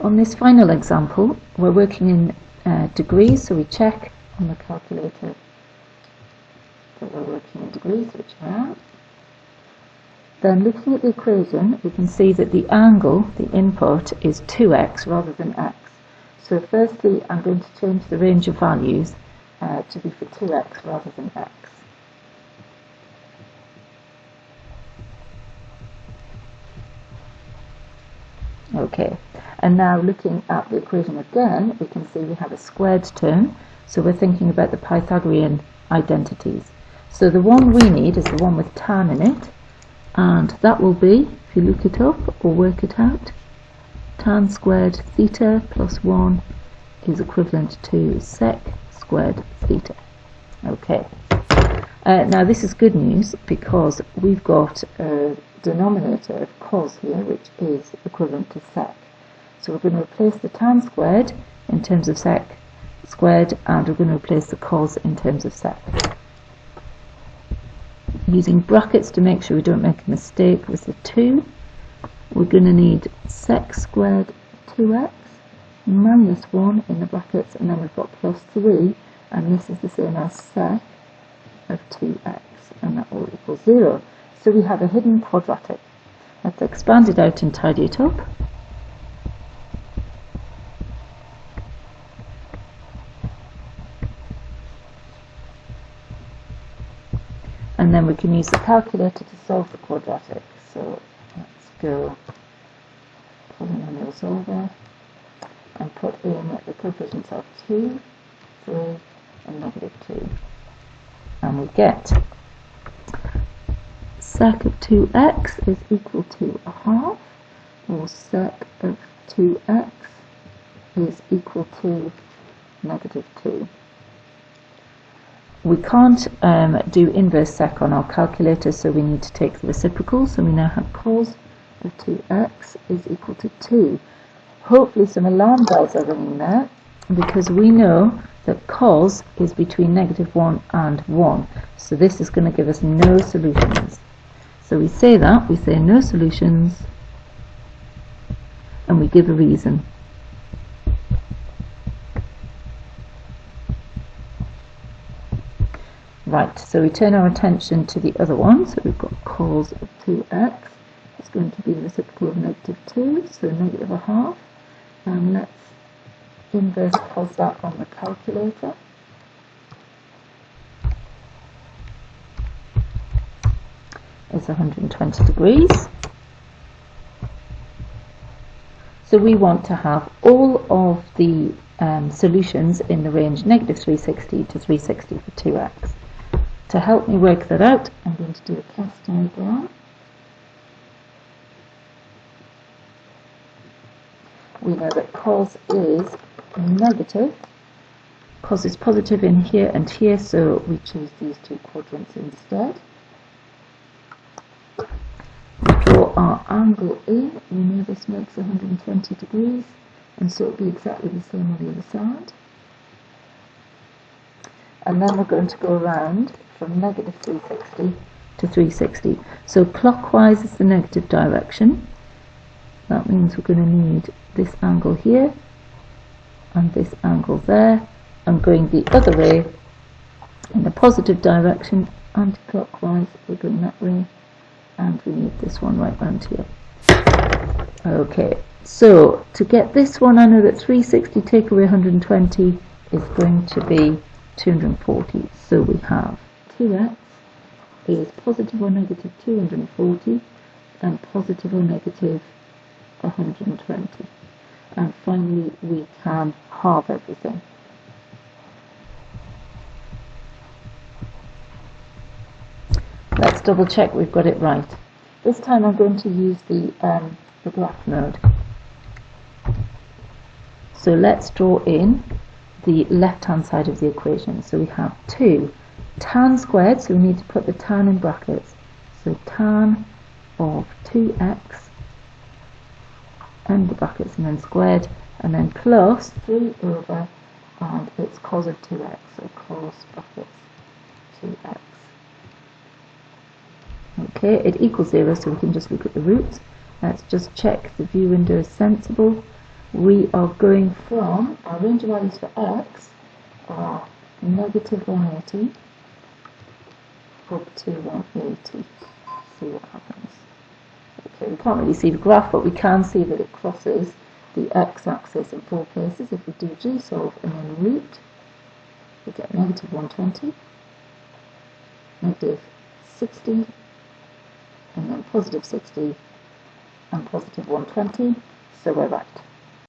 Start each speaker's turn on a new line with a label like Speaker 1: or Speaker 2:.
Speaker 1: On this final example, we're working in degrees, so we check on the calculator that we're working in degrees, which we are. Then looking at the equation, we can see that the angle, the input, is 2x rather than x. So firstly, I'm going to change the range of values to be for 2x rather than x. Okay, and now looking at the equation again, we can see we have a squared term, so we're thinking about the Pythagorean identities. So the one we need is the one with tan in it, and that will be, if you look it up or work it out, tan squared theta plus 1 is equivalent to sec squared theta. Okay. Now this is good news because we've got a denominator of cos here, which is equivalent to sec. So we're going to replace the tan squared in terms of sec squared, and we're going to replace the cos in terms of sec. Using brackets to make sure we don't make a mistake with the 2, we're going to need sec squared 2x minus 1 in the brackets, and then we've got plus 3, and this is the same as sec of 2x, and that will equal 0. So we have a hidden quadratic. Let's expand it out and tidy it up. And then we can use the calculator to solve the quadratic. So let's go polynomial solver and put in the coefficients of 2, 3, and negative 2. And we get sec of 2x is equal to a half, or sec of 2x is equal to negative 2. We can't do inverse sec on our calculator, so we need to take the reciprocal. So we now have cos of 2x is equal to 2. Hopefully some alarm bells are ringing there, because we know that cos is between negative 1 and 1. So this is going to give us no solutions. So we say that, we say no solutions, and we give a reason. Right, so we turn our attention to the other one. So we've got cos of 2x. It's going to be the reciprocal of negative 2, so negative a half. And let's inverse cos that on the calculator. It's 120 degrees. So we want to have all of the solutions in the range negative 360 to 360 for 2x. To help me work that out, I'm going to do a class diagram. We know that cos is negative. Cos is positive in here and here, so we choose these two quadrants instead. We draw our angle in. We know this makes 120 degrees, and so it'll be exactly the same on the other side. And then we're going to go around from negative 360 to 360. So clockwise is the negative direction. That means we're going to need this angle here and this angle there, and going the other way in the positive direction, anti-clockwise, we're going that way, and we need this one right round here. Okay, so to get this one, I know that 360 take away 120 is going to be 240. So we have 2x is positive or negative 240 and positive or negative 120. And finally we can halve everything. Let's double check we've got it right. This time I'm going to use the graph mode. So let's draw in the left-hand side of the equation. So we have 2 tan squared, so we need to put the tan in brackets. So tan of 2x, and the brackets, and then squared, and then plus 3 over, and it's cos of 2x, so cos brackets 2x. Okay, it equals 0, so we can just look at the roots. Let's just check the view window is sensible. we are going from, our range of values for x are negative 180 up to 180. See what happens. Okay, we can't really see the graph, but we can see that it crosses the x-axis in 4 places. If we do g-solve and then root, we get negative 120, negative 60, and then positive 60 and positive 120, so we're right.